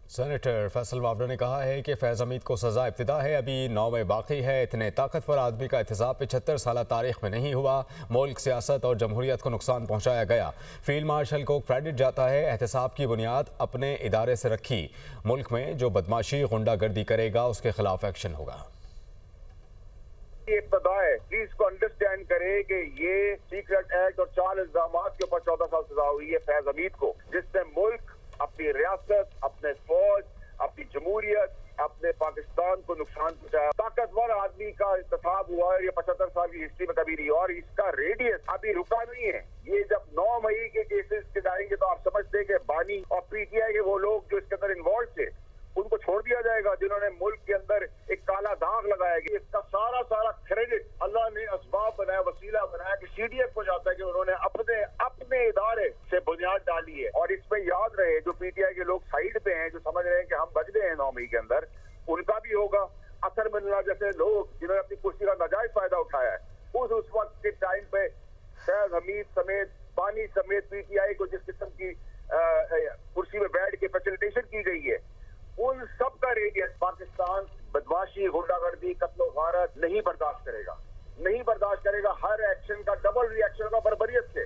Senator Faisal वावरा ने कहा है कि फैज़ हमीद को सज़ा इब्तिदा है, अभी 9 में बाकी है। इतने ताकतवर आदमी का एहतसाब 75 साल तारीख में नहीं हुआ। मुल्क, सियासत और जमहूरियत को नुकसान पहुँचाया गया। फील्ड मार्शल को क्रेडिट जाता है। एहतसाब की बुनियाद अपने इदारे से रखी। मुल्क में जो बदमाशी, गुंडागर्दी करेगा उसके खिलाफ एक्शन होगा। ये इब्तिदा है, प्लीज को अंडरस्टैंड करे कि ये सीक्रेट एक्ट और 4 इल्जाम के ऊपर 14 साल सजा हुई है फैज हमीद को, जिसने मुल्क, अपनी रियासत, अपने फौज, अपनी जमहूरियत, अपने पाकिस्तान को नुकसान पहुंचाया। ताकतवर आदमी का इंतखाब हुआ है, ये 75 साल की हिस्ट्री में कभी नहीं, और इसका रेडियस अभी रुका नहीं है। ये जब 9 मई के केसेस के जाएंगे तो आप समझते हैं कि बानी और पीटीआई के वो लोग जो इसके अंदर इन्वॉल्व थे उनको छोड़ दिया जाएगा, जिन्होंने मुल्क के अंदर एक काला दाग लगाया गया। इसका सारा क्रेडिट अल्लाह ने असबाब बनाया, वसीला बनाया कि सीडीएफ को जाता है कि उन्होंने अपने इदारे से बुनियाद डाली है। और इसमें याद रहे, जो पीटीआई के लोग साइड पे हैं, जो समझ रहे हैं कि हम बच गए हैं 9 मई के अंदर, उनका भी होगा। असर मिलना जैसे लोग जिन्होंने अपनी कुर्सी का नाजायज फायदा उठाया है, उस वक्त के टाइम पे फैज हमीद समेत, बानी समेत पीटीआई को जिस किस्म की कुर्सी में बैठ के फैसिलिटेशन की गई है, उन सब का रेडियस पाकिस्तान बदमाशी, गुंडागर्दी, कत्लो गारत नहीं बर्दाश्त करेगा। हर एक्शन का डबल रिएक्शन का बर्बरियत से।